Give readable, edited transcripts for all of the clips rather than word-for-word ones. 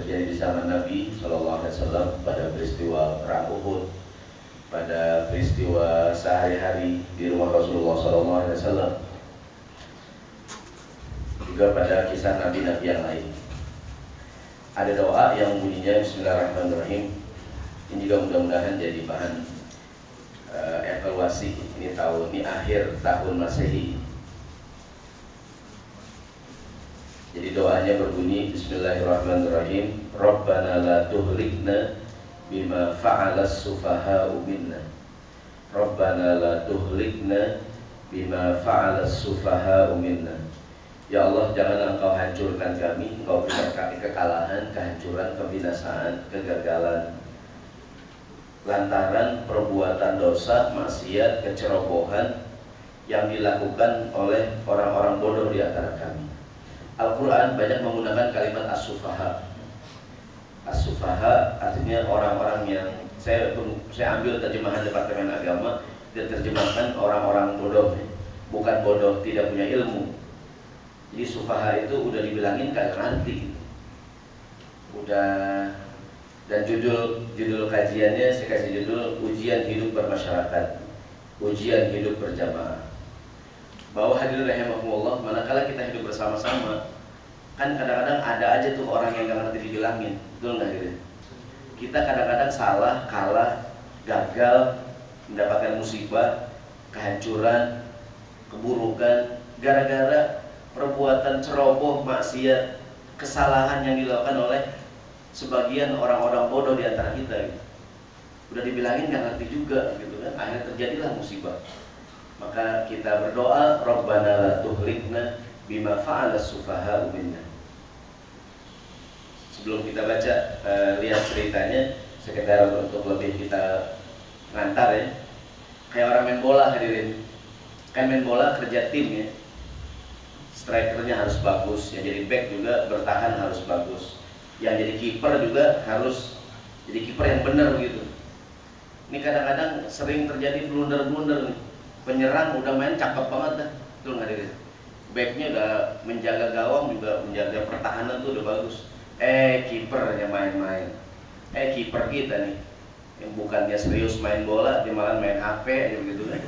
terjadi di zaman Nabi SAW, pada peristiwa perang Uhud, pada peristiwa sehari-hari di rumah Rasulullah SAW, juga pada kisah nabi-nabi yang lain. Ada doa yang bunyinya Bismillahirrahmanirrahim. Ini juga mudah-mudahan jadi bahan evaluasi. Ini akhir tahun Masehi. Jadi doanya berbunyi Bismillahirrahmanirrahim. Rabbana la tuhlikna bima fa'alas sufaha'u minna. Rabbana la tuhlikna bima fa'alas sufaha'u minna. Ya Allah, jangan Engkau hancurkan kami, Engkau berikan kami kekalahan, kehancuran, kebinasaan, kegagalan lantaran perbuatan dosa, maksiat, kecerobohan yang dilakukan oleh orang-orang bodoh di antara kami. Al-Quran banyak menggunakan kalimat as-sufaha. As-sufaha artinya orang-orang yang saya ambil terjemahan Departemen Agama, dia terjemahkan orang-orang bodoh, bukan bodoh tidak punya ilmu. Jadi sufaha itu udah dibilangin kagak ngerti. Udah. Dan judul kajiannya saya kasih judul Ujian Hidup Bermasyarakat, Ujian Hidup Berjamaah. Bahwa hadirin rahimakumullah, manakala kita hidup bersama-sama, kan kadang-kadang ada aja tuh orang yang gak ngerti dibilangin, betul nggak hadirin? Kita kadang-kadang salah, kalah, gagal, mendapatkan musibah, kehancuran, keburukan, gara-gara perbuatan ceroboh, maksiat, kesalahan yang dilakukan oleh sebagian orang-orang bodoh di antara kita gitu. Udah dibilangin nggak ngerti juga gitu kan, akhirnya terjadilah musibah. Maka kita berdoa, Rabbana la tuhlikna bima fa'alas sufaha'u minna. Sebelum kita baca lihat ceritanya, sekedar untuk lebih kita ngantar ya. Kayak orang main bola hadirin. Kan main bola kerja tim ya. Strikernya harus bagus, yang jadi back juga bertahan harus bagus, yang jadi kiper juga harus jadi kiper yang benar begitu. Ini kadang-kadang sering terjadi blunder-blunder nih. Penyerang udah main cakep banget dah, betul nggak diri? Backnya udah menjaga gawang juga, menjaga pertahanan tuh udah bagus. Kiper yang main-main. Kiper kita nih, yang bukannya serius main bola, dia malah main HP aja begitu kan.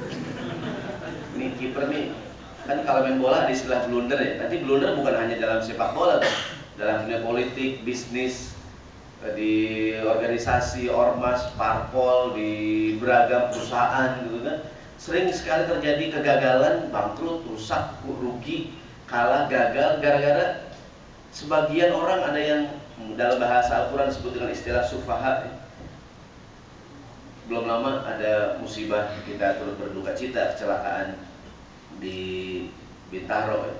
Ini kiper nih. Kan kalau main bola ada istilah blunder ya. Nanti blunder bukan hanya dalam sepak bola, dalam dunia politik, bisnis, di organisasi, ormas, parpol, di beragam perusahaan gitu kan. Sering sekali terjadi kegagalan, bangkrut, rusak, rugi, kalah, gagal gara-gara sebagian orang ada yang dalam bahasa Al-Quran disebut dengan istilah sufaha. Belum lama ada musibah, kita turut berduka cita kecelakaan di Bintaro ya.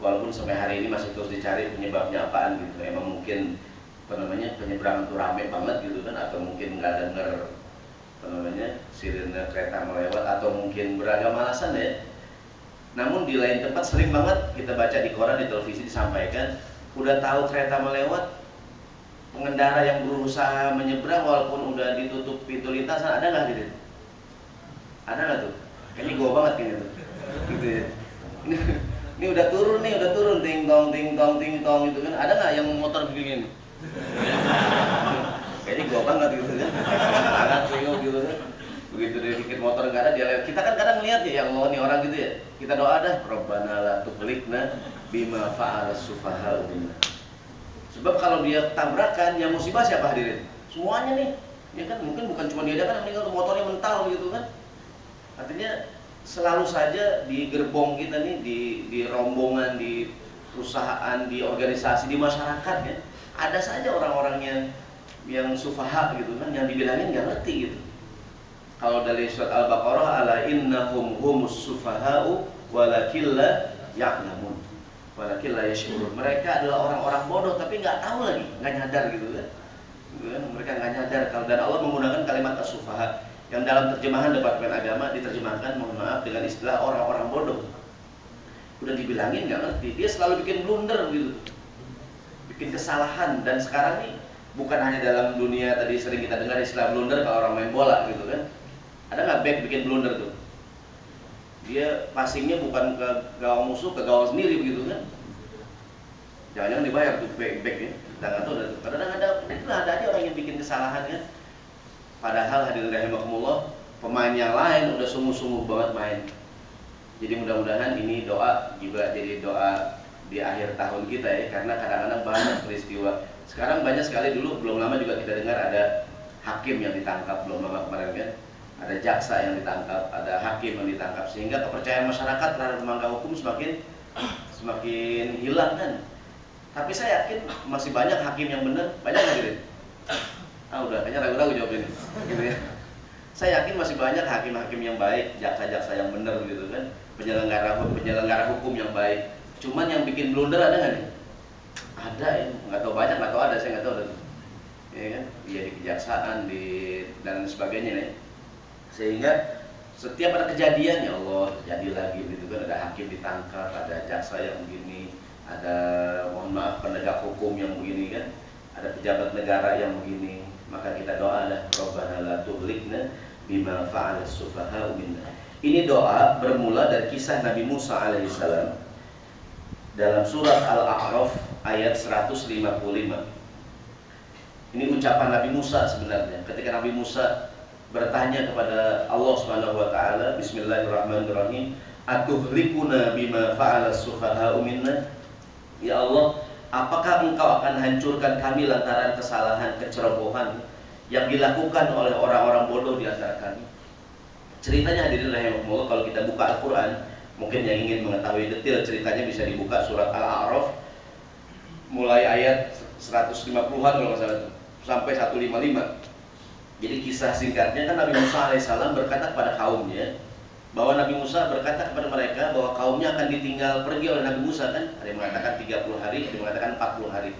Walaupun sampai hari ini masih terus dicari penyebabnya apaan gitu. Emang mungkin penyeberangan tuh rame banget gitu kan, atau mungkin nggak denger sirine kereta melewat, atau mungkin beragam alasan ya. Namun di lain tempat sering banget kita baca di koran, di televisi disampaikan, udah tahu kereta melewat, pengendara yang berusaha menyeberang walaupun udah ditutup pintu lintasan, ada nggak gitu? Ada nggak tuh? Kayaknya gua banget ini tuh. Gitu ya. Ini udah turun ting tong gitu kan. Ada nggak yang motor begini? Kayaknya gua banget gitu ya. Sangat bingung gitu kan. Begitu dia dikit motor nggak ada, dia lewat. Kita kan kadang lihat ya, yang Allah nih orang gitu ya. Kita doa dah, Rabbana la tuhlikna bima fa'alas sufaha'u minna. Sebab kalau dia tabrakan, yang musibah siapa hadirin? Semuanya nih. Ya kan mungkin bukan cuma dia kan yang meninggal, motornya mental gitu kan. Artinya selalu saja di gerbong kita nih, di rombongan, di perusahaan, di organisasi, di masyarakat ya, ada saja orang-orang yang sufaha gitu kan, yang dibilangin nggak ngerti gitu. Kalau dari surat Al-Baqarah, ala innahum humus sufaha'u walakin la ya'lamun, walakin la yash'urun. Mereka adalah orang-orang bodoh tapi nggak tahu lagi, nggak nyadar gitu kan. Mereka nggak nyadar kalau, dan Allah menggunakan kalimat as-sufaha yang dalam terjemahan Departemen Agama diterjemahkan, mohon maaf, dengan istilah orang-orang bodoh. Udah dibilangin nggak ngerti, dia selalu bikin blunder gitu, bikin kesalahan. Dan sekarang nih bukan hanya dalam dunia, tadi sering kita dengar istilah blunder kalau orang main bola gitu kan. Ada nggak back bikin blunder tuh? Dia passingnya bukan ke gawang musuh, ke gawang sendiri begitu kan. Jangan-jangan dibayar tuh back-nya. Kita nggak tahu. Kadang-kadang ada aja orang yang bikin kesalahan kan. Padahal hadirin rahimakumullah, pemain yang lain udah sungguh-sungguh banget main. Jadi mudah-mudahan ini doa juga jadi doa di akhir tahun kita ya, karena kadang-kadang banyak peristiwa. Sekarang banyak sekali, dulu belum lama juga kita dengar ada hakim yang ditangkap belum lama kemarin kan. Ada jaksa yang ditangkap, ada hakim yang ditangkap, sehingga kepercayaan masyarakat terhadap lembaga hukum semakin hilang kan. Tapi saya yakin masih banyak hakim yang benar, banyak nggak gitu? Udah kayaknya ragu-ragu jawab ini, gitu ya. Saya yakin masih banyak hakim-hakim yang baik, jaksa-jaksa yang benar gitu kan, penyelenggara hukum yang baik. Cuman yang bikin blunder ada nggak nih? Ada ya, nggak tahu banyak, nggak tahu ada, saya nggak tahu ada. Ya kan, dia di kejaksaan, dan sebagainya nih. Sehingga setiap ada kejadian, ya Allah terjadi lagi gitu kan, ada hakim ditangkap, ada jaksa yang begini, ada mohon maaf penegak hukum yang begini kan, ada pejabat negara yang begini. Maka kita doa lah, Rabbana la tughliqna bima fa'ala as-sufaha'u minna. Ini doa bermula dari kisah Nabi Musa alaihissalam dalam surat Al-A'raf ayat 155. Ini ucapan Nabi Musa sebenarnya. Ketika Nabi Musa bertanya kepada Allah Subhanahu wa taala, Bismillahirrahmanirrahim, atuhlikuna bima fa'ala as-sufaha'u minna? Ya Allah, apakah engkau akan hancurkan kami lantaran kesalahan, kecerobohan yang dilakukan oleh orang-orang bodoh di antara kami? Ceritanya hadirin rahimakumullah, kalau kita buka Al-Quran, mungkin yang ingin mengetahui detail ceritanya bisa dibuka surat Al-A'raf mulai ayat 150-an kalau nggak salah sampai 155. Jadi kisah singkatnya kan Nabi Musa alaihissalam berkata kepada kaumnya, bahwa Nabi Musa berkata kepada mereka bahwa kaumnya akan ditinggal pergi oleh Nabi Musa kan. Ada yang mengatakan 30 hari, ada yang mengatakan 40 hari.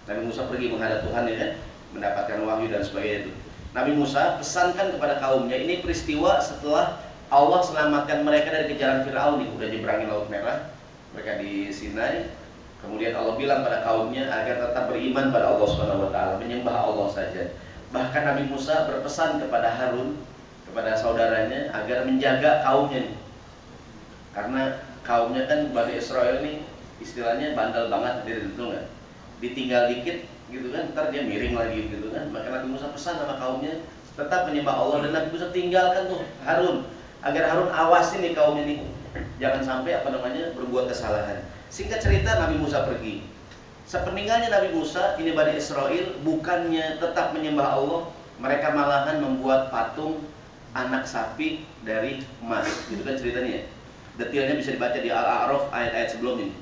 Nabi Musa pergi menghadap Tuhan ya kan, mendapatkan wahyu dan sebagainya itu. Nabi Musa pesankan kepada kaumnya, ini peristiwa setelah Allah selamatkan mereka dari kejaran Fir'aun nih, udah nyebrangin Laut Merah, mereka di Sinai. Kemudian Allah bilang pada kaumnya agar tetap beriman pada Allah Subhanahu wa taala, menyembah Allah saja. Bahkan Nabi Musa berpesan kepada Harun, kepada saudaranya, agar menjaga kaumnya nih. Karena kaumnya kan Bani Israel nih istilahnya bandel banget, dia itu nggak ditinggal dikit gitu kan, ntar dia miring lagi gitu kan. Maka Nabi Musa pesan sama kaumnya tetap menyembah Allah, dan Nabi Musa tinggalkan tuh Harun, agar Harun awasin nih kaumnya nih, jangan sampai berbuat kesalahan. Singkat cerita, Nabi Musa pergi. Sepeninggalnya Nabi Musa, ini Bani Israel bukannya tetap menyembah Allah, mereka malahan membuat patung anak sapi dari emas, gitu kan ceritanya. Detailnya bisa dibaca di Al-A'raf ayat-ayat sebelum ini.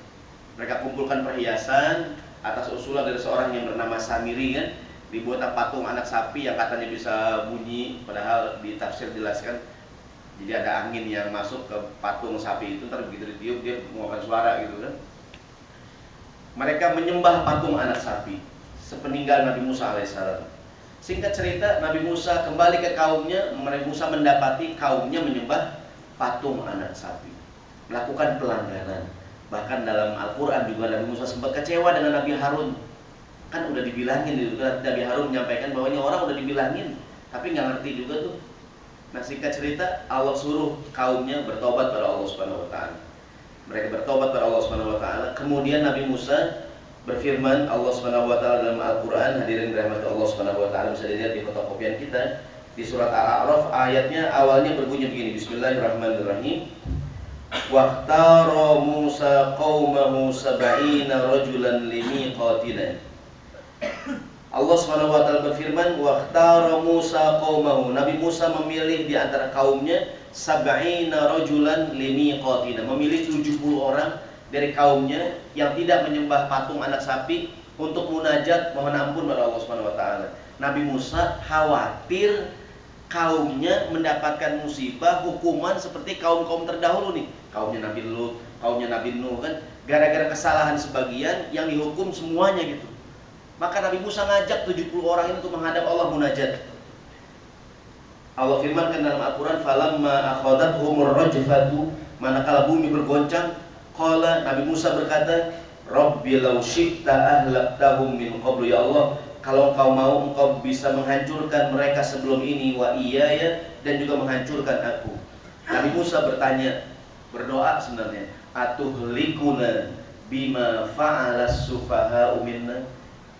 Mereka kumpulkan perhiasan atas usulan dari seorang yang bernama Samiri kan, dibuat patung anak sapi yang katanya bisa bunyi, padahal di tafsir jelaskan jadi ada angin yang masuk ke patung sapi itu, ntar begitu ditiup dia mengeluarkan suara gitu kan. Mereka menyembah patung anak sapi sepeninggal Nabi Musa alaihissalam. Singkat cerita, Nabi Musa kembali ke kaumnya. Nabi Musa mendapati kaumnya menyembah patung anak sapi, melakukan pelanggaran. Bahkan dalam Al-Quran juga Nabi Musa sempat kecewa dengan Nabi Harun. Kan udah dibilangin juga, Nabi Harun menyampaikan bahwa ini orang udah dibilangin, tapi nggak ngerti juga tuh. Nah singkat cerita, Allah suruh kaumnya bertobat pada Allah Subhanahu wa taala. Mereka bertobat pada Allah Subhanahu wa taala. Kemudian Nabi Musa berfirman, Allah Subhanahu wa taala dalam Al-Qur'an, hadirin rahmat Allah Subhanahu wa taala, bisa dilihat di fotokopian kita di surat Al-A'raf, ayatnya awalnya berbunyi begini, Bismillahirrahmanirrahim. Waqtara Musa qaumahu sab'ina rajulan limiqatina. Allah Subhanahu wa taala berfirman, waqtara Musa qaumahu. Nabi Musa memilih di antara kaumnya sab'ina rajulan limiqatina, memilih 70 orang dari kaumnya yang tidak menyembah patung anak sapi untuk munajat mohon ampun pada Allah Subhanahu wa taala. Nabi Musa khawatir kaumnya mendapatkan musibah, hukuman seperti kaum-kaum terdahulu nih, kaumnya Nabi Lut, kaumnya Nabi Nuh kan, gara-gara kesalahan sebagian yang dihukum semuanya gitu. Maka Nabi Musa ngajak 70 orang itu untuk menghadap Allah munajat. Allah firmankan dalam Al-Quran, falamma akhadathumur rajfatu, manakala bumi bergoncang, qala, Nabi Musa berkata, Rabbi law syi'ta ahlaktahum min qablu. Ya Allah, kalau engkau mau, engkau bisa menghancurkan mereka sebelum ini, wa iyaya, dan juga menghancurkan aku. Nabi Musa bertanya, berdoa sebenarnya, atuhlikuna bima fa'alas sufaha'u minna.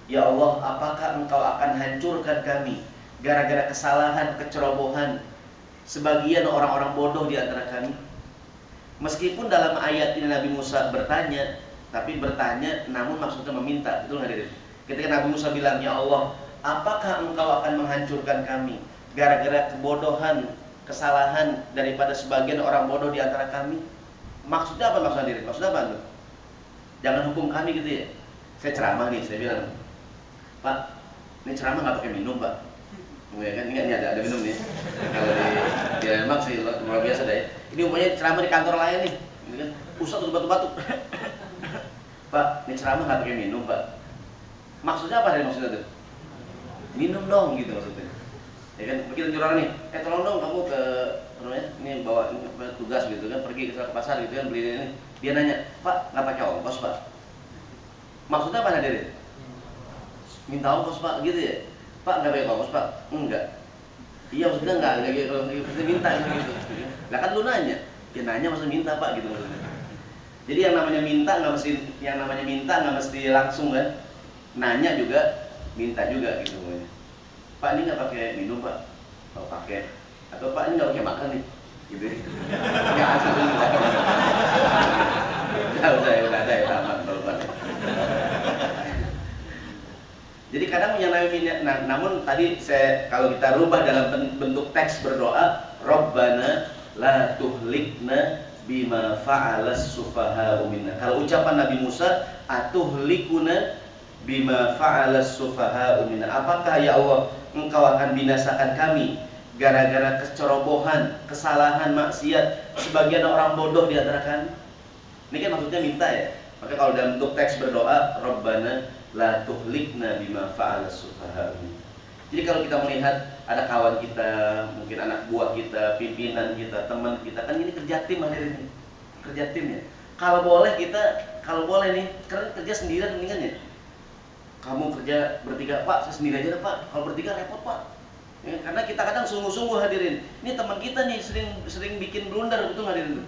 Ya Allah, apakah Engkau akan hancurkan kami gara-gara kesalahan, kecerobohan sebagian orang-orang bodoh di antara kami? Meskipun dalam ayat ini Nabi Musa bertanya, tapi bertanya namun maksudnya meminta. Betul hadirin? Ketika Nabi Musa bilang, ya Allah, apakah Engkau akan menghancurkan kami gara-gara kebodohan, kesalahan daripada sebagian orang bodoh di antara kami? Maksudnya apa maksud hadirin? Maksudnya apa? Jangan hukum kami gitu ya. Saya ceramah nih, saya bilang, Pak, ini ceramah nggak pakai minum, Pak. Ya kan, ini ada minum nih. Kalau di Lemak sih luar biasa deh. Ini umpamanya ceramah di kantor lain nih, ini kan, Ustadz tuh batu-batu. Pak, ini ceramah nggak pakai minum, Pak. Maksudnya apa dari maksudnya tuh? Minum dong gitu maksudnya. Ya kan, begitu nyuruh nih, tolong dong kamu ke ini bawa tugas gitu kan, pergi ke pasar gitu kan, beli ini. Dia nanya, Pak, nggak pakai ongkos, Pak. Maksudnya apa hadirin? Minta ongkos, Pak, gitu ya? Pak, nggak pakai ongkos, Pak? Enggak. Iya, maksudnya enggak gitu, kalau minta gitu. Lah kan lu nanya, ya nanya maksudnya minta, Pak, gitu maksudnya. Jadi yang namanya minta nggak mesti langsung kan? Nanya juga, minta juga gitu. Pak, ini nggak pakai minum, Pak? Oh, pakai. Atau Pak, ini nggak pakai makan nih, gitu. Nggak asal dulu. Udah ada ya, aman, Pak. Jadi kadang yang namanya, namun tadi kalau kita rubah dalam bentuk teks berdoa, Rabbana la tuhlikna bima fa'alas sufaha'u minna. Kalau ucapan Nabi Musa, atuhlikuna bima fa'alas sufaha'u minna. Apakah ya Allah Engkau akan binasakan kami gara-gara kecerobohan, kesalahan, maksiat sebagian orang bodoh di antara kami? Ini kan maksudnya minta ya. Maka kalau dalam bentuk teks berdoa, Rabbana la tuhlikna bima fa'alas sufaha'u. Jadi kalau kita melihat ada kawan kita, mungkin anak buah kita, pimpinan kita, teman kita, kan ini kerja tim akhirnya. Kerja tim ya. Kalau boleh nih, karena kerja sendirian mendingan ya. Kamu kerja bertiga, Pak, saya sendiri aja Pak. Kalau bertiga repot, Pak. Ya, karena kita kadang sungguh-sungguh hadirin. Ini teman kita nih sering bikin blunder, betul hadirin?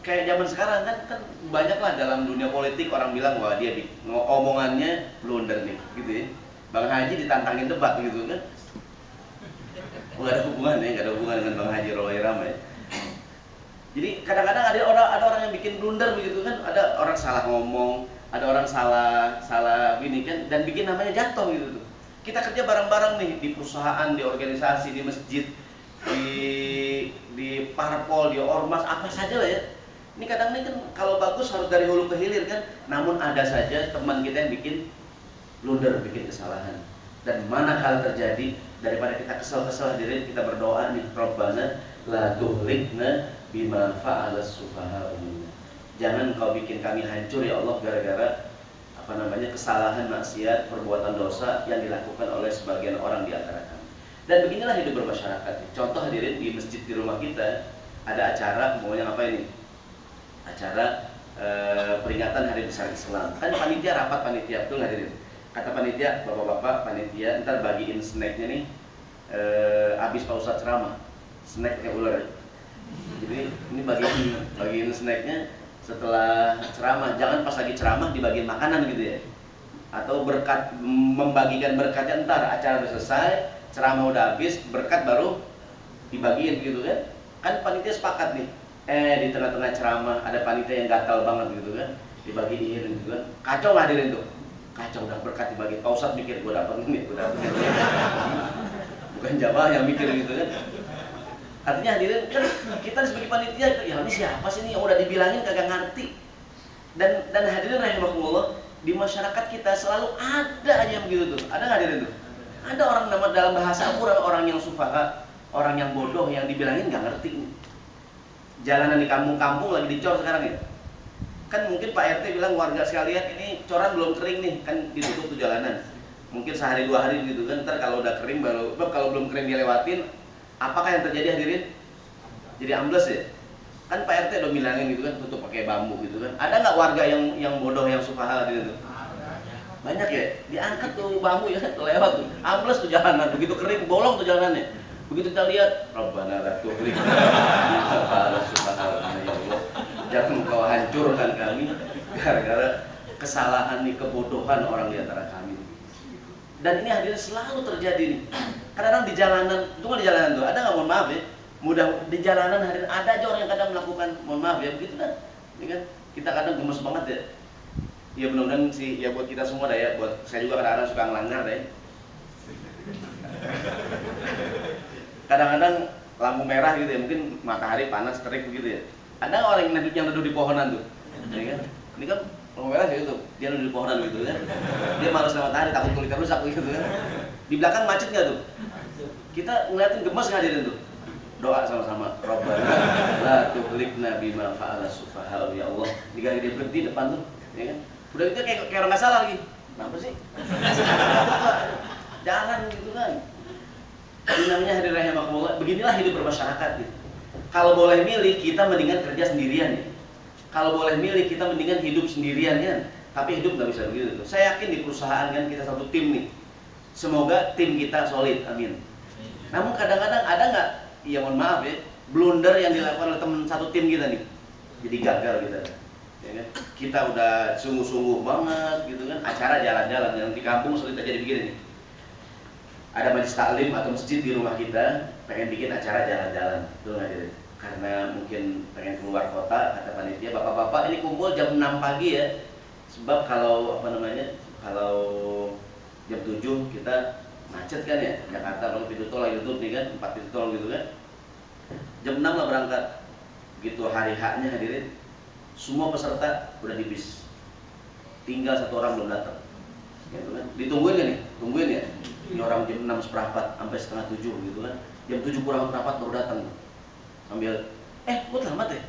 Kayak zaman sekarang kan banyak lah dalam dunia politik orang bilang wah dia omongannya blunder nih, gitu ya. Bang Haji ditantangin debat gitu kan. Nggak ada hubungan dengan Bang Haji Roy Ramai. Jadi kadang-kadang ada orang yang bikin blunder begitu kan, ada orang salah ngomong, ada orang salah gini kan, dan bikin namanya jatuh gitu tuh. Kita kerja bareng-bareng nih di perusahaan, di organisasi, di masjid, di parpol, di ormas, apa saja lah ya. Ini kadang ini kan kalau bagus harus dari hulu ke hilir kan, namun ada saja teman kita yang bikin blunder, bikin kesalahan. Dan manakala terjadi, daripada kita kesel-kesel hadirin, kita berdoa nih, Rabbana la tuhlikna bima fa'alas sufaha'u minna. Jangan kau bikin kami hancur ya Allah gara-gara kesalahan, maksiat, perbuatan dosa yang dilakukan oleh sebagian orang di antara kami. Dan beginilah hidup bermasyarakat. Contoh hadirin, di masjid di rumah kita ada acara, maunya apa ini? Acara peringatan Hari Besar Islam. Kan panitia rapat panitia, betul hadirin? Kata panitia, bapak-bapak panitia, ntar bagiin snacknya nih abis Pak Ustadz ceramah, snack kayak ular. Jadi ini bagiin snacknya setelah ceramah, jangan pas lagi ceramah dibagiin makanan gitu ya. Atau membagikan berkatnya ntar acara udah selesai, ceramah udah habis, berkat baru dibagiin gitu kan. Kan panitia sepakat nih. Di tengah-tengah ceramah ada panitia yang gatal banget gitu kan, dibagiin gitu kan. Kacau nggak hadirin tuh? Kacau, udah berkat dibagi. Pak Ustadz mikir gue dapet ini, bukan jamaah yang mikir gitu kan. Artinya hadirin kan kita sebagai panitia, ya ini siapa sih ini yang udah dibilangin kagak ngerti. Dan hadirin rahimakumullah, di masyarakat kita selalu ada aja yang begitu tuh. Ada nggak hadirin tuh? Ada orang dalam bahasa orang yang sufaha, orang yang bodoh yang dibilangin nggak ngerti. Jalanan di kampung-kampung lagi dicor sekarang ya. Kan mungkin Pak RT bilang warga sekalian ini coran belum kering nih, kan ditutup tuh jalanan. Mungkin sehari 2 hari gitu kan, ntar kalau udah kering baru, kalau belum kering dilewatin, apakah yang terjadi hadirin? Jadi ambles ya. Kan Pak RT udah bilangin gitu kan, tutup pakai bambu gitu kan. Ada nggak warga yang bodoh yang sufaha hadirin tuh? Banyak ya, diangkat tuh bambu ya, lewat tuh, ambles tuh jalanan, begitu kering bolong tuh jalanannya. Begitu kita lihat, Rabbana la tuhlik bima fa'alas sufaha'u minna, ya Allah, jangan kau hancurkan kami gara-gara kesalahan nih, kebodohan orang di antara kami. Dan ini hadirin selalu terjadi nih. Kadang-kadang di jalanan, itu kan di jalanan tuh, ada nggak, mohon maaf ya, mudah di jalanan hadirin ada aja orang yang kadang melakukan, mohon maaf ya, begitu kan? Ini kan kita kadang gemes banget ya. Ya mudah-mudahan sih ya buat kita semua dah ya, buat saya juga kadang-kadang suka ngelanggar deh. Kadang-kadang lampu merah gitu ya, mungkin matahari panas terik begitu ya. Ada orang yang duduk di pohonan tuh, ya kan? Ini kan lampu merah gitu, dia duduk di pohonan gitu kan. Dia malas lewat matahari, takut kulitnya rusak gitu kan. Di belakang macet nggak tuh? Kita ngeliatin gemes hadirin tuh. Doa sama-sama, Rabbana la tuhlikna bima fa'ala sufaha'u, ya Allah. Jika dia berhenti depan tuh, ya kan? Udah itu kayak orang nggak salah lagi. Kenapa sih? Jalan gitu kan. Ini namanya hadirin rahimakumullah. Beginilah hidup bermasyarakat gitu. Kalau boleh milih, kita mendingan kerja sendirian ya. Kalau boleh milih, kita mendingan hidup sendirian kan. Tapi hidup nggak bisa begitu tuh. Saya yakin di perusahaan kan kita satu tim nih. Semoga tim kita solid, amin. Namun kadang-kadang ada nggak, ya mohon maaf ya, blunder yang dilakukan oleh teman satu tim kita nih, jadi gagal kita. Ya kan? Kita udah sungguh-sungguh banget gitu kan, acara jalan-jalan, yang di kampung sering terjadi begini nih. Ada majlis taklim atau masjid di rumah kita, pengen bikin acara jalan-jalan, betul nggak jadi? Karena mungkin pengen keluar kota, kata panitia, bapak-bapak ini kumpul jam 6 pagi ya, sebab kalau kalau jam 7 kita macet kan ya, Jakarta kalau pintu tol lagi tutup nih kan, 4 pintu tol gitu kan. Jam 6 lah berangkat. Begitu hari haknya hadirin, semua peserta udah di bis. Tinggal satu orang belum datang. Gitu kan. Ditungguin kan nih? Tungguin ya. Ini orang jam 6 seperempat sampai setengah 7 gitu kan. Jam 7 kurang seperempat baru datang. Sambil gua selamat ya?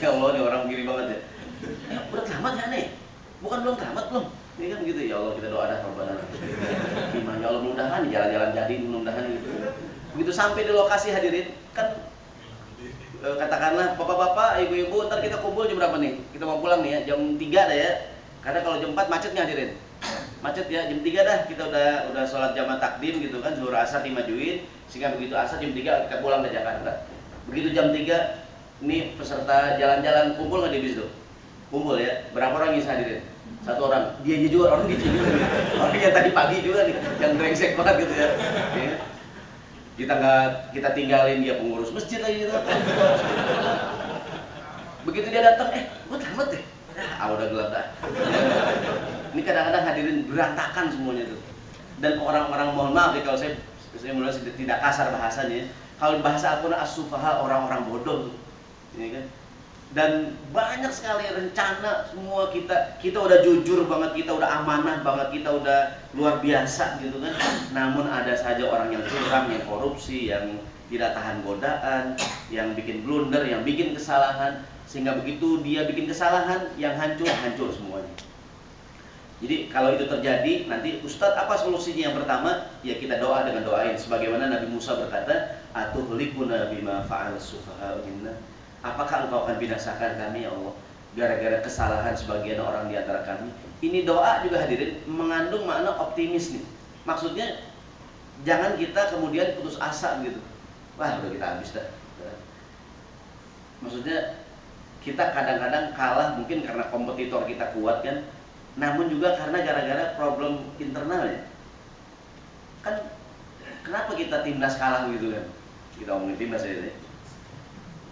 Ya Allah, ini orang gini banget ya. Udah selamat ya nih? Bukan belum selamat belum? Ini kan begitu, ya Allah kita doa dah Rabbana. Gimana ya Allah, mudah-mudahan jalan-jalan jadi, mudah-mudahan gitu. Begitu sampai di lokasi hadirin, kan katakanlah bapak-bapak, ibu-ibu, ntar kita kumpul jam berapa nih? Kita mau pulang nih ya, jam 3 dah ya. Karena kalau jam 4 macet nih hadirin. Macet ya, jam 3 dah kita udah sholat jamaah takdim gitu kan, zuhur asar dimajuin, sehingga begitu asar jam 3 kita pulang ke Jakarta. Begitu jam 3, ini peserta jalan-jalan kumpul nggak di bis tuh? Kumpul ya, berapa orang yang hadirin? Satu orang, dia juga orang gitu juga nih. Orang yang tadi pagi juga nih, yang brengsek banget gitu ya. Kita tinggalin dia pengurus masjid lagi gitu. Begitu dia datang, gua tamat deh. Udah gelap dah. Ini kadang-kadang hadirin berantakan semuanya tuh. Dan orang-orang, mohon maaf ya kalau saya mulai tidak kasar bahasanya. Kalau bahasa Al-Quran as-sufaha, orang-orang bodoh tuh. Ini kan. Dan banyak sekali rencana semua kita udah jujur banget, kita udah amanah banget, kita udah luar biasa gitu kan. Namun ada saja orang yang curang, yang korupsi, yang tidak tahan godaan, yang bikin blunder, yang bikin kesalahan, sehingga begitu dia bikin kesalahan, yang hancur semuanya. Jadi kalau itu terjadi, nanti Ustadz apa solusinya? Yang pertama, ya kita doa dengan doain. Sebagaimana Nabi Musa berkata, atuhlikuna bima fa'al sufaha'u minna. Apakah engkau akan binasakan kami ya Allah gara-gara kesalahan sebagian orang di antara kami? Ini doa juga hadirin mengandung makna optimis nih. Maksudnya jangan kita kemudian putus asa gitu. Wah udah kita habis dah. Maksudnya kita kadang-kadang kalah mungkin karena kompetitor kita kuat kan. Namun juga karena gara-gara problem internal ya. Kan kenapa kita timnas kalah gitu kan? Kita ngomongin timnas aja deh.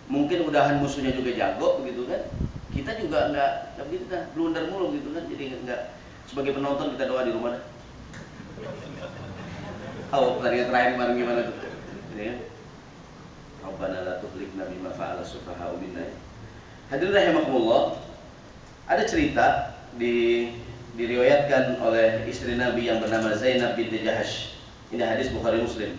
Mungkin udahan musuhnya juga jago begitu kan, kita juga nggak begitu kan, blunder mulu gitu kan. Jadi nggak, sebagai penonton kita doa di rumah. Pertandingan terakhir kemarin gimana tuh? Ini ya, Rabbana la tuhlikna bima fa'ala sufaha'u minna. Hadirin rahimakumullah, ada cerita diriwayatkan oleh istri Nabi yang bernama Zainab binti Jahash. Ini hadis Bukhari Muslim.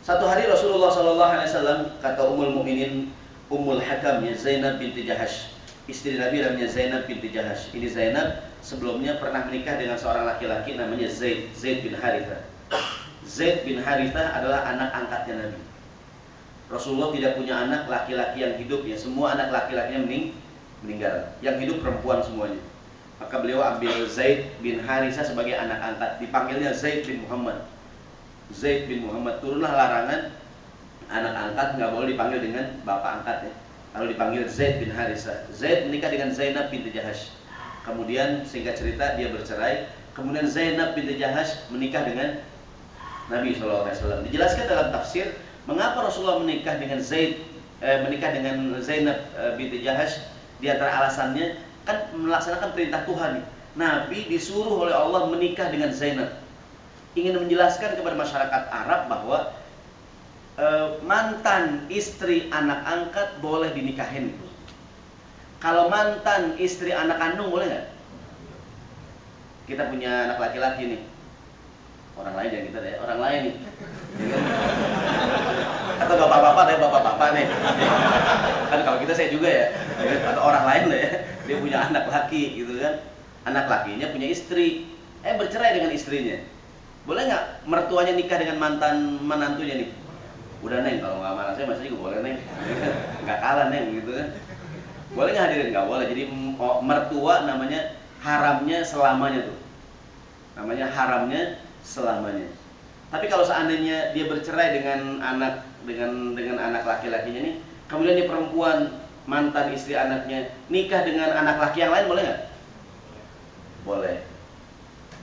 Satu hari Rasulullah SAW, kata Ummul Mukminin Ummul Hakam ya, Zainab binti Jahash, istri Nabi namanya Zainab binti Jahash. Ini Zainab sebelumnya pernah menikah dengan seorang laki-laki namanya Zaid bin Harithah. Zaid bin Harithah adalah anak angkatnya Nabi. Rasulullah tidak punya anak laki-laki yang hidup ya, semua anak laki-lakinya meninggal. Yang hidup perempuan semuanya. Maka beliau ambil Zaid bin Harithah sebagai anak angkat, dipanggilnya Zaid bin Muhammad. Zaid bin Muhammad. Turunlah larangan anak angkat nggak boleh dipanggil dengan bapak angkat ya, lalu dipanggil Zaid bin Harithah. Zaid menikah dengan Zainab binti Jahash. Kemudian singkat cerita dia bercerai. Kemudian Zainab binti Jahash menikah dengan Nabi SAW. Dijelaskan dalam tafsir mengapa Rasulullah menikah dengan Zainab binti Jahash. Di antara alasannya kan melaksanakan perintah Tuhan. Nabi disuruh oleh Allah menikah dengan Zainab. Ingin menjelaskan kepada masyarakat Arab bahwa mantan istri anak angkat boleh dinikahin. Kalau mantan istri anak kandung boleh nggak? Kita punya anak laki-laki nih, orang lain jangan kita deh, orang lain nih, atau bapak-bapak deh, bapak-bapak nih. Kan kalau kita saya juga ya, atau orang lain deh, dia punya anak laki gitu kan, anak lakinya punya istri, bercerai dengan istrinya, boleh nggak mertuanya nikah dengan mantan menantunya nih? Udah Neng, kalau nggak mana saya masih juga boleh Neng, nggak kalah Neng gitu kan. Boleh nggak hadirin? Nggak boleh. Jadi mertua namanya haramnya selamanya tuh, namanya haramnya selamanya. Tapi kalau seandainya dia bercerai dengan anak laki-lakinya nih, kemudian dia perempuan mantan istri anaknya nikah dengan anak laki yang lain, boleh nggak? Boleh.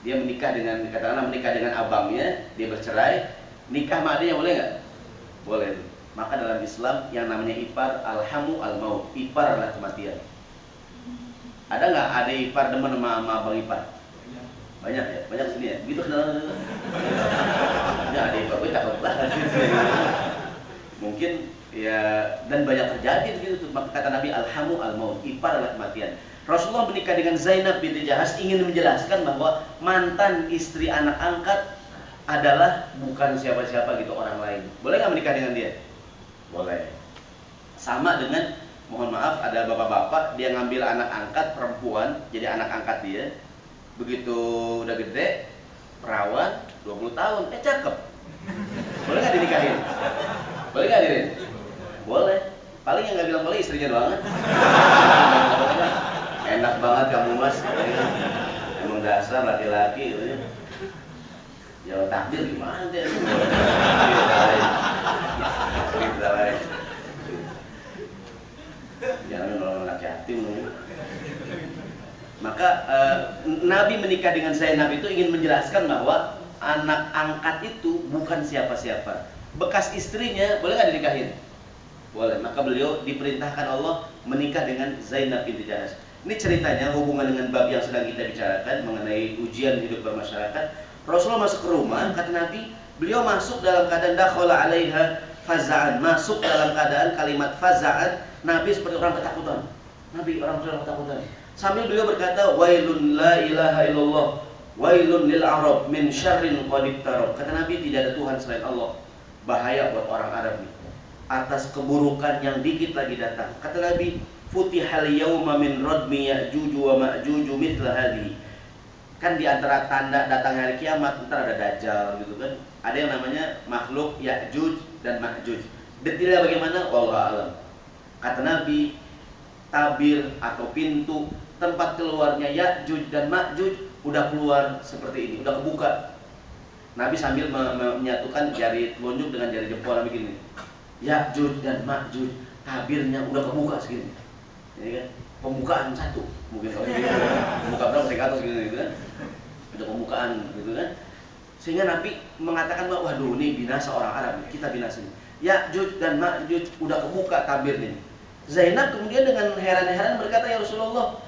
Dia menikah dengan abangnya, dia bercerai, nikah sama adiknya, boleh nggak? Boleh. Maka dalam Islam yang namanya ipar, alhamu al-maut, ipar adalah kematian. Ada nggak adik ipar demen sama abang ipar? Banyak ya, banyak sini ya. Begitu kenalan. Ya adik ipar gue cakep banget. Mungkin ya, dan banyak terjadi begitu tuh. Maka kata Nabi, alhamu al-maut, ipar adalah kematian. Rasulullah menikah dengan Zainab binti Jahash ingin menjelaskan bahwa mantan istri anak angkat adalah bukan siapa-siapa gitu, orang lain. Boleh nggak menikah dengan dia? Boleh. Sama dengan, mohon maaf, ada bapak-bapak dia ngambil anak angkat perempuan jadi anak angkat dia. Begitu udah gede, perawan, 20 tahun, cakep. Boleh nggak dinikahin? Boleh nggak hadirin? Boleh. Paling yang nggak bilang boleh istrinya doang kan. Enak banget kamu mas, emang dasar laki-laki gitu ya. Ya takdir gimana deh? Kita lain. Jangan nolong anak yatim. Maka Nabi menikah dengan Zainab itu ingin menjelaskan bahwa anak angkat itu bukan siapa-siapa. Bekas istrinya boleh nggak dinikahin? Boleh. Maka beliau diperintahkan Allah menikah dengan Zainab binti Jahash. Ini ceritanya hubungan dengan bab yang sedang kita bicarakan mengenai ujian hidup bermasyarakat. Rasulullah masuk ke rumah, kata Nabi, beliau masuk dalam keadaan dakhala alaiha faza'an, masuk dalam keadaan kalimat faza'an, Nabi seperti orang ketakutan. Nabi orang ketakutan. Sambil beliau berkata, wailun la ilaha illallah, wailun lil arab min syarrin qad iqtarab. Kata Nabi, tidak ada Tuhan selain Allah. Bahaya buat orang Arab nih, atas keburukan yang dikit lagi datang. Kata Nabi, futihal yauma min radmi ya'juj wa ma'juj mithla hadhihi. Kan di antara tanda datangnya hari kiamat, ntar ada Dajjal gitu kan. Ada yang namanya makhluk Ya'juj dan Ma'juj. Detailnya bagaimana? Wallahu a'lam. Kata Nabi, tabir atau pintu tempat keluarnya Ya'juj dan Ma'juj udah keluar seperti ini, udah kebuka. Nabi sambil menyatukan jari telunjuk dengan jari jempol begini. Ya'juj dan Ma'juj, tabirnya udah kebuka segini. Ini kan pembukaan satu, mungkin kalau gitu. Pembuka berapa sekatus gitu kan. Ada pembukaan gitu kan. Sehingga Nabi mengatakan bahwa waduh ini binasa orang Arab, kita binasa ini. Ya'juj dan Ma'juj udah kebuka tabirnya. Zainab kemudian dengan heran-heran berkata, ya Rasulullah,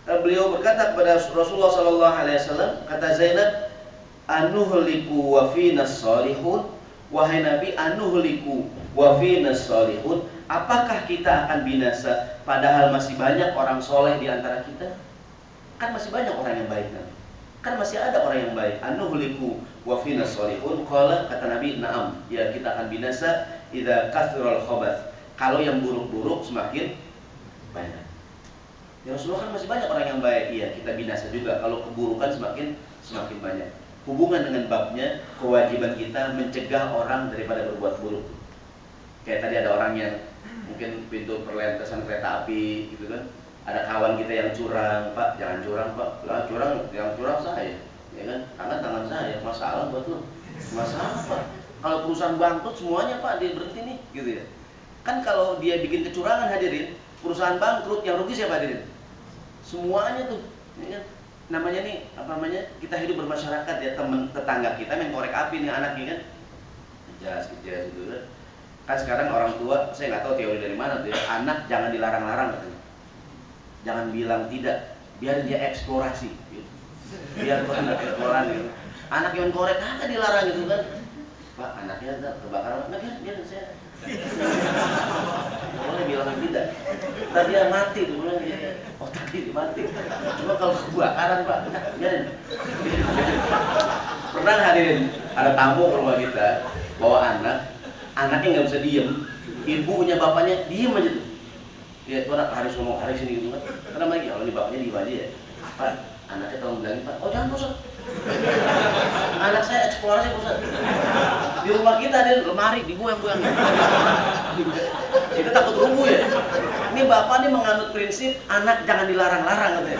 beliau berkata kepada Rasulullah SAW, kata Zainab, anuhliku wa finas salihun. Wahai Nabi, anuhliku wa finas salihun. Apakah kita akan binasa padahal masih banyak orang soleh di antara kita? Kan masih banyak orang yang baik kan? Kan masih ada orang yang baik. Anuhliku wa finas salihun. Qala, kata Nabi, na'am, ya kita akan binasa idza kathural khabath. Kalau yang buruk-buruk semakin banyak. Ya Rasulullah, kan masih banyak orang yang baik. Iya, kita binasa juga kalau keburukan semakin banyak. Hubungan dengan babnya, kewajiban kita mencegah orang daripada berbuat buruk. Kayak tadi ada orang yang mungkin pintu perlintasan kereta api gitu kan, ada kawan kita yang curang, Pak jangan curang Pak, lah curang, yang curang saya, ya kan, tangan saya, masalah buat lo, masalah Pak, kalau perusahaan bangkrut semuanya Pak dia berhenti nih, gitu ya. Kan kalau dia bikin kecurangan hadirin, perusahaan bangkrut, yang rugi siapa hadirin? Semuanya tuh, ya kan? Namanya nih, apa namanya? Kita hidup bermasyarakat ya, teman tetangga kita main korek api nih anaknya kan, jas gitu kan. Kan sekarang orang tua, saya nggak tahu teori dari mana tuh ya, anak jangan dilarang-larang katanya, jangan bilang tidak, biar dia eksplorasi, gitu. Biar tuh anak eksplorasi, gitu. Anak yang korek kagak dilarang gitu kan, Pak anaknya kebakaran, biar saya boleh bilang tidak, tadi dia mati tuh, bilang dia otaknya mati. Cuma kalau kebakaran Pak, biarin. Pernah hadirin ada tamu ke rumah kita, bawa anaknya nggak bisa diem, ibunya bapaknya diem aja tuh. Ya tuh anak harus ngomong hari sini gitu kan. Karena lagi kalau ini bapaknya diem aja ya. Pak, anaknya tolong bilangin Pak, oh jangan Ustaz. Anak saya eksplorasi Ustaz. Di rumah kita ada lemari dibuang-buang. Kita takut rubuh ya. Ini bapak nih menganut prinsip anak jangan dilarang-larang katanya.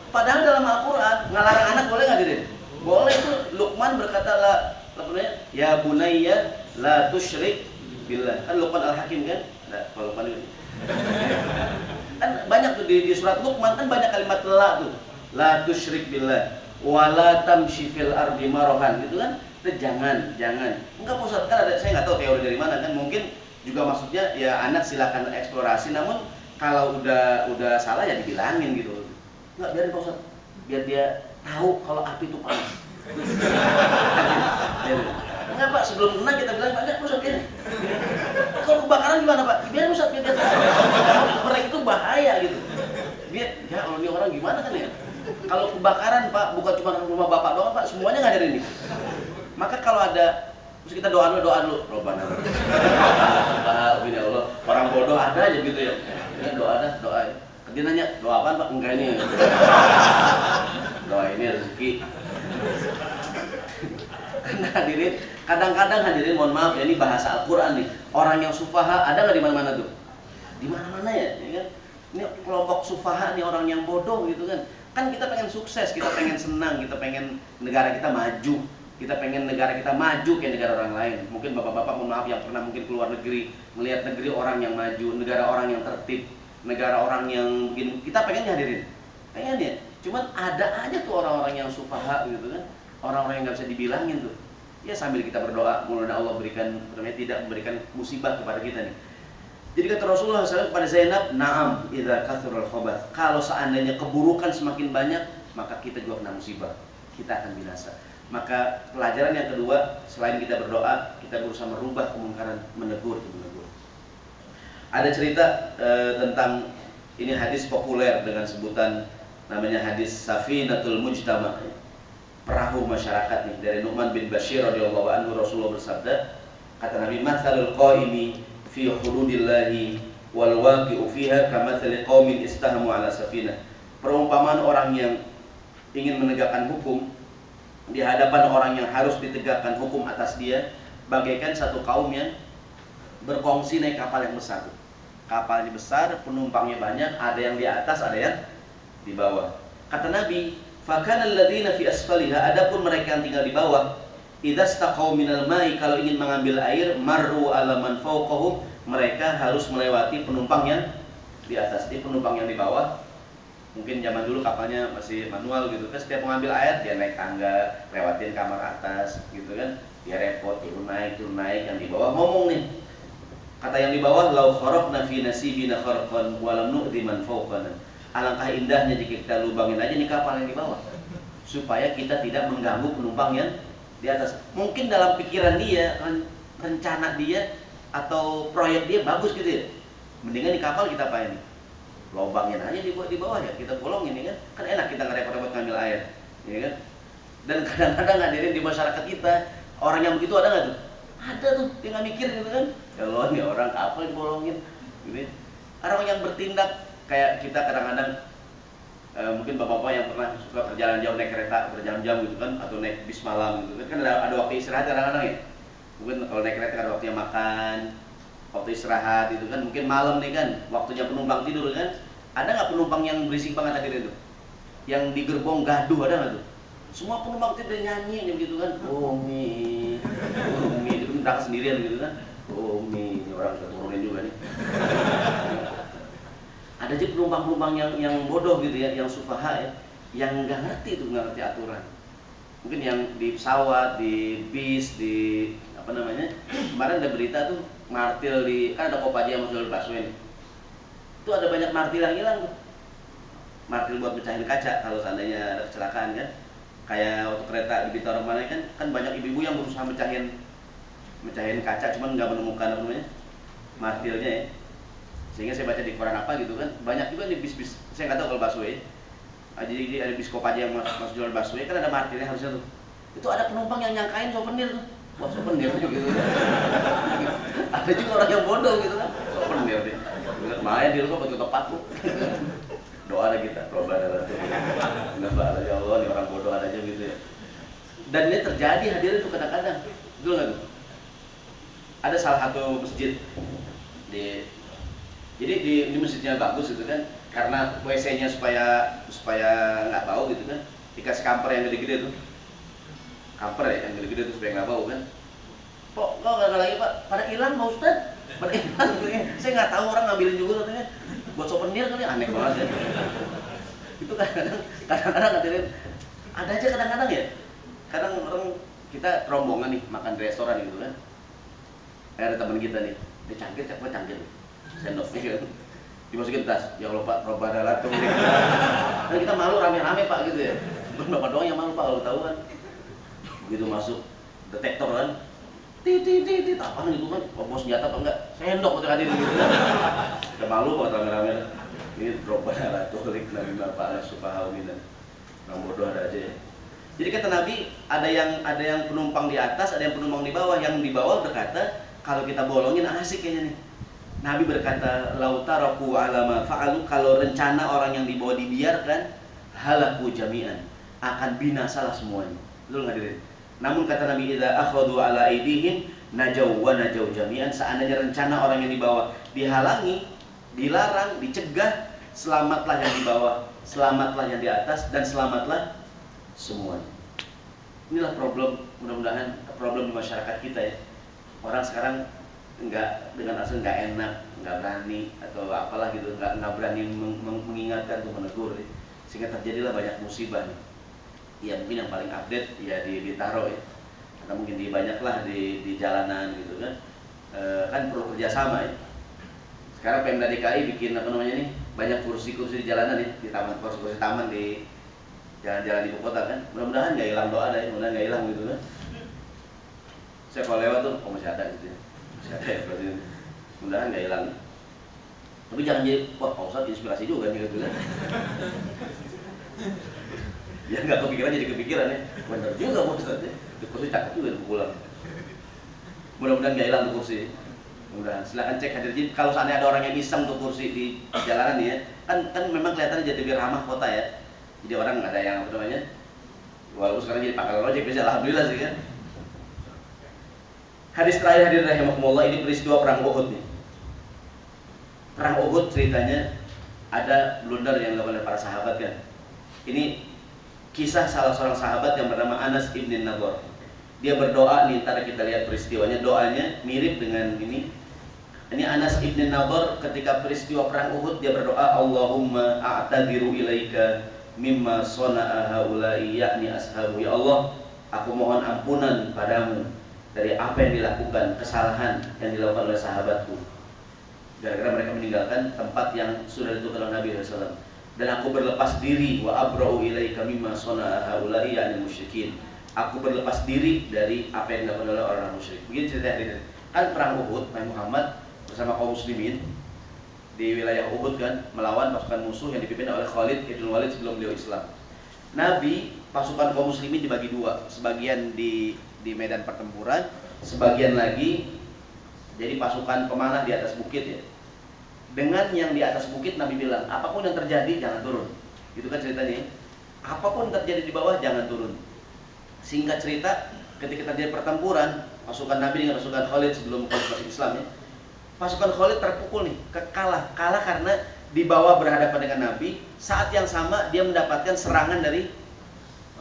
Padahal dalam Al-Quran ngelarang anak boleh nggak diri? Boleh itu. Luqman berkata ya bunayya la tusyrik billah. Kan Luqman Al-Hakim kan? Nah, kalau Luqman itu. Kan banyak tuh di surat Luqman kan banyak kalimat la tuh. La tusyrik billah wala tamshi fil ardi marahan gitu kan. Itu jangan. Enggak Ustaz, kan ada, saya nggak tahu teori dari mana kan, mungkin juga maksudnya ya anak silakan eksplorasi, namun kalau udah salah ya dibilangin gitu. Enggak, biarin Pak Ustaz, biar dia tahu kalau api itu panas. Enggak Pak, sebelum kena kita bilang Pak, enggak Ustaz biarin. Kalau kebakaran gimana Pak? Biarin Ustaz, biar dia tahu. Mereka itu bahaya gitu. Biar, ya kalau ini orang gimana kan ya? Kalau kebakaran Pak, bukan cuma rumah Bapak doang Pak, semuanya nggak ada ini. Maka kalau ada, terus kita doa dulu, Robbana. Pak, ya Allah, orang bodoh ada aja gitu ya. Ya doa. Dia nanya, doa apaan Pak? Enggak ini. Doa ini rezeki. Karena hadirin, kadang-kadang hadirin mohon maaf ya, ini bahasa Al-Quran nih. Orang yang sufaha ada nggak di mana-mana tuh? Di mana-mana ya kan? Ini kelompok sufaha nih, orang yang bodoh gitu kan. Kan kita pengen sukses, kita pengen senang, kita pengen negara kita maju. Kita pengen negara kita maju kayak negara orang lain. Mungkin bapak-bapak mohon maaf yang pernah mungkin keluar negeri, melihat negeri orang yang maju, negara orang yang tertib, negara orang yang mungkin kita pengen hadirin. Pengen ya. Cuman ada aja tuh orang-orang yang sufaha gitu kan. Orang-orang yang nggak bisa dibilangin tuh. Ya sambil kita berdoa, mudah-mudahan Allah berikan, tidak memberikan musibah kepada kita nih. Jadi kata Rasulullah SAW kepada Zainab, "Na'am idza kathurul khabath." Kalau seandainya keburukan semakin banyak, maka kita juga kena musibah. Kita akan binasa. Maka pelajaran yang kedua, selain kita berdoa, kita berusaha merubah kemungkaran, menegur. Ada cerita tentang ini hadis populer dengan sebutan namanya hadis Safinatul Mujtama, perahu masyarakat nih, dari Nu'man bin Bashir radhiyallahu anhu. Rasulullah bersabda, kata Nabi, "Matsalul qaimi fi hududillahi wal waqi'u fiha kamatsali qaumin istahamu 'ala safinah." Perumpamaan orang yang ingin menegakkan hukum di hadapan orang yang harus ditegakkan hukum atas dia, bagaikan satu kaum yang berkongsi naik kapal yang besar. Kapalnya besar, penumpangnya banyak, ada yang di atas, ada yang di bawah. Kata Nabi, "Fakana alladziina fi asfaliha," adapun mereka yang tinggal di bawah, "idza staqau minal ma'i," kalau ingin mengambil air, "marru 'ala man fawqahum," mereka harus melewati penumpang yang di atas. Di penumpang yang di bawah, mungkin zaman dulu kapalnya masih manual gitu kan, setiap mengambil air dia naik tangga, lewatin kamar atas gitu kan, dia repot turun naik, yang di bawah ngomong nih. Kata yang di bawah, "Lau kharaqna fi nasibina kharqan wa lam nu'dhi man fawqana." Alangkah indahnya jika kita lubangin aja nih kapal yang di bawah, supaya kita tidak mengganggu penumpang yang di atas. Mungkin dalam pikiran dia, rencana dia atau proyek dia bagus gitu ya. Mendingan di kapal kita apain nih? Lobangin aja di bawah ya, kita bolongin ya kan enak, kita nggak repot-repot ngambil air ya kan. Dan kadang-kadang hadirin di masyarakat kita orang yang begitu ada nggak tuh? Ada tuh, dia nggak mikir gitu kan, ya Allah nih orang kapal dibolongin gitu. Orang yang bertindak kayak kita kadang-kadang mungkin bapak-bapak yang pernah suka perjalanan jauh naik kereta berjam-jam gitu kan, atau naik bis malam gitu kan ada waktu istirahat kadang-kadang ya. Mungkin kalau naik kereta ada waktunya makan, waktu istirahat itu kan, mungkin malam nih kan, waktunya penumpang tidur kan. Ada nggak penumpang yang berisik banget tadi itu? Yang di gerbong gaduh ada nggak tuh? Semua penumpang tidur nyanyi gitu kan, Umi, itu berangkat sendirian gitu kan. Oh ini orang sudah turunin juga nih. Ada aja penumpang-penumpang yang bodoh gitu ya, yang sufaha ya, yang nggak ngerti itu, nggak ngerti aturan. Mungkin yang di pesawat, di bis, di apa namanya, kemarin ada berita tuh martil di, kan ada Kopaja sama Jalur Busway nih. Itu ada banyak martil yang hilang tuh. Martil buat mecahin kaca kalau seandainya ada kecelakaan kan. Kayak waktu kereta di Bintaro mana kan banyak ibu-ibu yang berusaha mecahin kaca, cuman nggak menemukan apa namanya martilnya ya. Sehingga saya baca di koran apa gitu kan, banyak juga di bis-bis, saya nggak tahu kalau busway. Jadi ada bis Kopaja yang masuk Jalur Busway kan ada martilnya harusnya tuh. Itu ada penumpang yang nyangkain souvenir tuh. Wah souvenir gitu. Ada juga orang yang bodoh gitu kan, souvenir deh. Lumayan di rumah buat ketok paku. Doa ada kita, Rabbana la tuzigh qulubana ya Allah, ini orang bodoh ada aja gitu ya. Dan ini terjadi hadirin tuh kadang-kadang. Betul nggak tuh? Ada salah satu masjid jadi di masjidnya bagus gitu kan, karena WC-nya supaya nggak bau gitu kan, dikasih kamper yang gede-gede tuh, kamper ya yang gede-gede tuh supaya nggak bau kan. Kok nggak lagi Pak? Pada hilang Pak Ustad? Pada hilang gitu ya. Saya nggak tahu orang ngambilin juga katanya buat souvenir kali, aneh banget ya. Itu kadang-kadang ada aja kadang-kadang ya. Kadang orang kita rombongan nih makan di restoran gitu kan. Ada teman kita nih, dia cangkir, sendok gitu. Dimasukin tas, ya Allah Pak, Rabbana la tuzigh. Kan kita malu rame-rame Pak gitu ya. Bukan Bapak doang yang malu Pak kalau tahu kan. Begitu masuk detektor kan, tit apaan gitu kan, bawa senjata apa enggak, sendok untuk hadir gitu kan. Udah malu Pak rame-rame. Ini Rabbana la tuzigh bima fa'ala sufaha'u minna. Orang bodoh ada aja ya. Jadi kata Nabi, ada yang penumpang di atas, ada yang penumpang di bawah. Yang di bawah berkata, kalau kita bolongin asik kayaknya nih. Nabi berkata, lautaraku alama fa'alu, kalau rencana orang yang di bawah dibiarkan, halaku jami'an, akan binasalah semuanya. Betul nggak diri? Namun kata Nabi, idza akhadhu ala aidihim najau wa najau jami'an, seandainya rencana orang yang di bawah dihalangi, dilarang, dicegah, selamatlah yang di bawah, selamatlah yang di atas, dan selamatlah semuanya. Inilah problem, mudah-mudahan problem di masyarakat kita ya. Orang sekarang dengan asal nggak enak, nggak berani atau apalah gitu, nggak berani mengingatkan atau menegur ya. Sehingga terjadilah banyak musibah nih. Ya mungkin yang paling update ya di Bintaro ya, atau mungkin di banyaklah di jalanan gitu kan. Kan perlu kerjasama ya. Sekarang Pemda DKI bikin apa namanya nih, banyak kursi-kursi di jalanan ya, di taman, kursi-kursi taman di jalan-jalan ibu kota kan. Mudah-mudahan nggak hilang, doa ya, mudah-mudahan nggak hilang gitu kan. Saya kalau lewat tuh, masih ada gitu ya. Mudah-mudahan nggak hilang. Tapi jangan jadi, wah Pak Ustadz inspirasi juga nih gitu kan. Ya nggak kepikiran jadi kepikiran ya. Bener juga Pak Ustadz ya. Itu kursi cakep juga pulang. Mudah-mudahan nggak hilang tuh kursi. Mudah-mudahan. Silakan cek hadir. Kalau seandainya ada orang yang iseng tuh kursi di jalanan nih ya, kan memang kelihatannya jadi ramah kota ya. Jadi orang ada yang apa namanya, walaupun sekarang jadi pangkalan ojek bisa, alhamdulillah sih kan. Hadis terakhir hadirin rahimakumullah, ini peristiwa perang Uhud nih. Perang Uhud ceritanya ada blunder yang dilakukan oleh para sahabat kan. Ini kisah salah seorang sahabat yang bernama Anas ibn Nadhr. Dia berdoa nih, ntar kita lihat peristiwanya, doanya mirip dengan ini. Ini Anas ibn Nadhr ketika peristiwa perang Uhud dia berdoa, Allahumma a'tadiru ilaika mimma sona'a haula'i yakni ashabu. Ya Allah, aku mohon ampunan padamu dari apa yang dilakukan, kesalahan yang dilakukan oleh sahabatku, gara-gara mereka meninggalkan tempat yang sudah ditentukan oleh Nabi SAW. Dan aku berlepas diri, wa abra'u ilaika mimma sona'a haula'i yakni musyrikin. Aku berlepas diri dari apa yang dilakukan oleh orang musyrik. Begini cerita ini. Kan perang Uhud, Nabi Muhammad bersama kaum muslimin di wilayah Uhud kan, melawan pasukan musuh yang dipimpin oleh Khalid ibn Walid sebelum beliau Islam. Nabi, pasukan kaum muslimin dibagi dua, sebagian di medan pertempuran, sebagian lagi jadi pasukan pemanah di atas bukit ya. Dengan yang di atas bukit Nabi bilang, apapun yang terjadi jangan turun. Itu kan ceritanya. Apapun yang terjadi di bawah jangan turun. Singkat cerita, ketika terjadi pertempuran pasukan Nabi dengan pasukan Khalid sebelum masuk Islam ya, pasukan Khalid terpukul nih, kalah karena di bawah berhadapan dengan Nabi. Saat yang sama dia mendapatkan serangan dari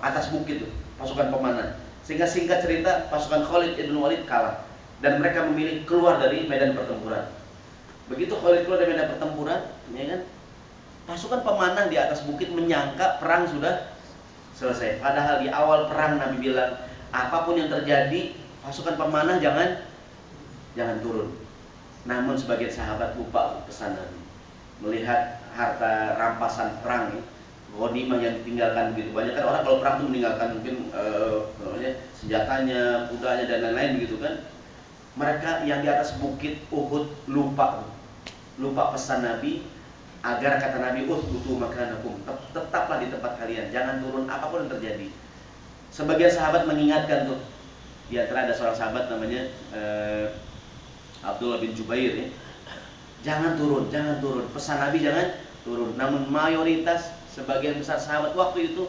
atas bukit tuh, pasukan pemanah. Sehingga singkat cerita pasukan Khalid ibn Walid kalah. dan mereka memilih keluar dari medan pertempuran. Begitu Khalid keluar dari medan pertempuran, ya kan, pasukan pemanah di atas bukit menyangka perang sudah selesai. Padahal di awal perang Nabi bilang, apapun yang terjadi, pasukan pemanah jangan turun. Namun sebagian sahabat lupa pesan Nabi. Melihat harta rampasan perang, ghanimah yang ditinggalkan begitu banyak. Kan orang kalau perang itu meninggalkan mungkin senjatanya, kudanya dan lain-lain begitu kan. Mereka yang di atas bukit Uhud lupa pesan Nabi, agar kata Nabi, butuh makanakum, tetaplah di tempat kalian, jangan turun apapun yang terjadi. Sebagian sahabat mengingatkan tuh, di antara ada seorang sahabat namanya Abdullah bin Jubair, ya. Jangan turun. Pesan Nabi jangan turun. Namun mayoritas sebagian besar sahabat waktu itu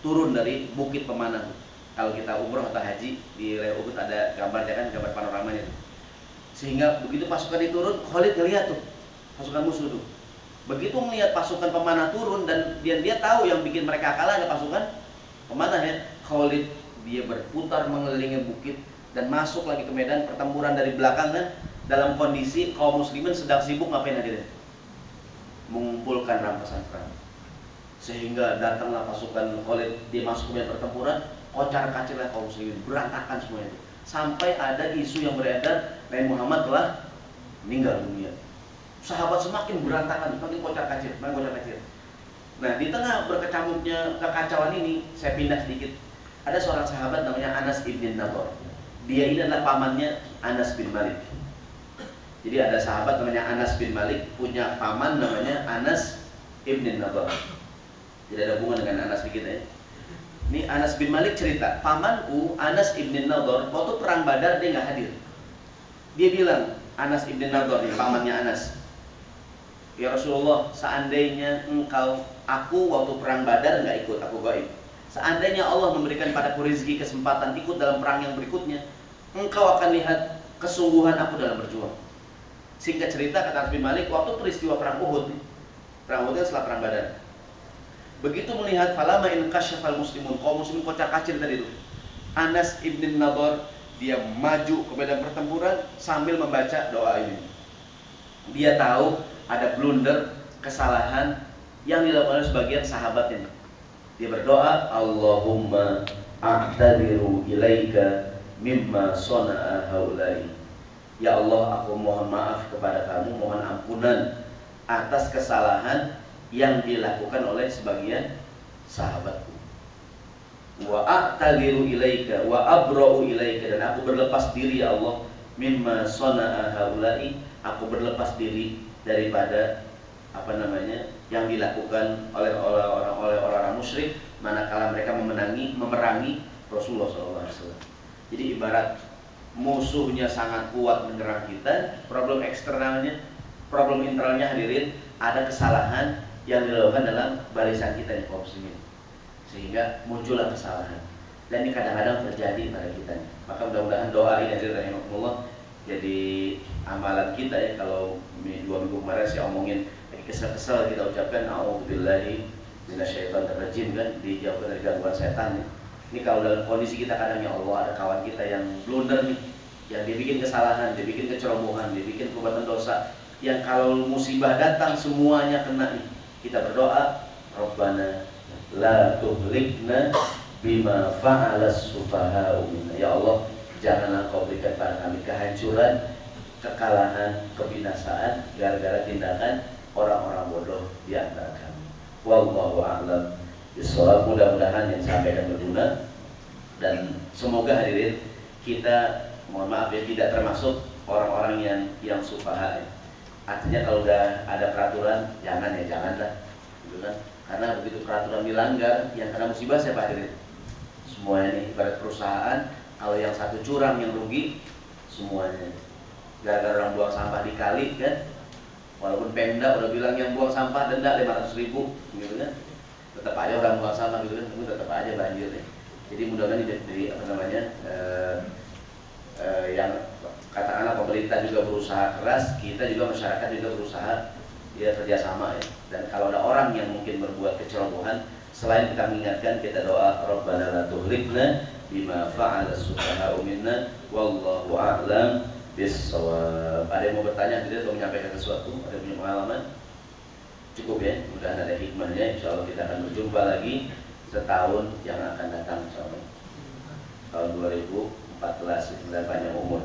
turun dari bukit pemanah. Kalau kita umroh atau haji di Lereng Uhud ada gambarnya kan, gambar panoramanya. Sehingga begitu pasukan itu turun, Khalid ngelihat tuh pasukan musuh tuh. Begitu melihat pasukan pemanah turun dan dia tahu yang bikin mereka kalah ada pasukan pemanah, ya. Khalid dia berputar mengelilingi bukit dan masuk lagi ke medan pertempuran dari belakang kan, dalam kondisi kaum muslimin sedang sibuk ngapain hadirin? Mengumpulkan rampasan perang. Sehingga datanglah pasukan Khalid, dia masuk ke medan pertempuran, kocar-kacirlah kaum muslimin, berantakan semuanya. Sampai ada isu yang beredar, Nabi Muhammad telah meninggal dunia. Sahabat semakin berantakan, semakin kocar-kacir. Nah, di tengah berkecamuknya kekacauan ini, saya pindah sedikit. Ada seorang sahabat namanya Anas ibn Nadhr. Dia ini adalah pamannya Anas bin Malik. Jadi ada sahabat namanya Anas bin Malik, punya paman namanya Anas ibn Nadhr. Tidak ada hubungan dengan Anas kita, ya. Ini Anas bin Malik cerita, pamanku Anas ibn Nadhr waktu perang Badar dia nggak hadir. Dia bilang, Anas ibn Nadhr, pamannya Anas, ya Rasulullah, seandainya aku waktu perang Badar nggak ikut, aku gaib. Seandainya Allah memberikan padaku rezeki kesempatan ikut dalam perang yang berikutnya, engkau akan lihat kesungguhan aku dalam berjuang. Singkat cerita, kata Anas bin Malik, waktu peristiwa perang Uhud, perang Uhud setelah perang Badar, begitu melihat falama in kasyafal muslimun, kaum muslimin kocar-kacir tadi itu, Anas ibn Nadhr dia maju ke medan pertempuran sambil membaca doa ini. Dia tahu ada blunder, kesalahan yang dilakukan oleh sebagian sahabat ini. Dia berdoa, Allahumma a'tadiru ilaika mimma sona'a haulai. Ya Allah, aku mohon maaf kepada kamu, mohon ampunan atas kesalahan yang dilakukan oleh sebagian sahabatku. Wa a'tadiru ilaika wa abra'u ilaika, dan aku berlepas diri ya Allah mimma sona'a haulai, aku berlepas diri daripada yang dilakukan oleh orang-orang musyrik manakala mereka memerangi Rasulullah SAW. Jadi ibarat musuhnya sangat kuat menyerang kita, problem internalnya hadirin, ada kesalahan yang dilakukan dalam barisan kita di kaum muslimin, sehingga muncullah kesalahan. Dan ini kadang-kadang terjadi pada kita. Maka mudah-mudahan doa ini hadirin rahimakumullah jadi amalan kita, ya. Kalau 2 minggu kemarin saya omongin kesal-kesal, kita ucapkan a'udzubillahi minasyaitonirrajim, kan, dijauhkan dari gangguan setan, ya. Ini kalau dalam kondisi kita kadang, ya Allah, ada kawan kita yang blunder nih, yang dia bikin kesalahan, dia bikin kecerobohan, dia bikin perbuatan dosa, yang kalau musibah datang semuanya kena nih. Kita berdoa, Rabbana la tuhlikna bima fa'alas sufaha'u minna. Ya Allah, janganlah kau berikan pada kami kehancuran, kekalahan, kebinasaan gara-gara tindakan orang-orang bodoh di antara kami. Wallahu a'lam bishawab. Mudah-mudahan yang disampaikan berguna, dan semoga hadirin kita, mohon maaf ya, tidak termasuk orang-orang yang sufaha, ya. Artinya kalau udah ada peraturan, janganlah, gitu kan? Karena begitu peraturan dilanggar, yang kena musibah siapa hadirin? Semuanya nih, ibarat perusahaan, kalau yang satu curang yang rugi semuanya. Gara-gara orang buang sampah di kali, kan, walaupun Pemda udah bilang yang buang sampah denda 500.000, gitu kan, tetap aja orang buang sampah, gitu kan, tetap aja banjir, ya. Jadi mudah-mudahan dari yang katakanlah pemerintah juga berusaha keras, kita juga masyarakat juga berusaha, ya, kerjasama, ya. Dan kalau ada orang yang mungkin berbuat kecerobohan, Selain kita mengingatkan, kita doa Rabbana la tuhlikna bima fa'ala sufaha'u minna wallahu a'lam bis-shawab. Ada yang mau bertanya tidak atau menyampaikan sesuatu? Ada yang punya pengalaman? Cukup ya, mudah-mudahan ada hikmahnya. Insyaallah kita akan berjumpa lagi setahun yang akan datang, insyaallah. Tahun 2014 sudah panjang umur.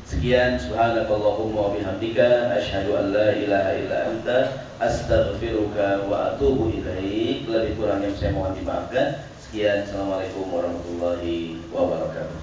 Sekian, subhanakallahumma wa bihamdika asyhadu an la ilaha illa anta astaghfiruka wa atubu ilaik. Lebih kurang yang saya mohon dimaafkan. Sekian, assalamualaikum warahmatullahi wabarakatuh.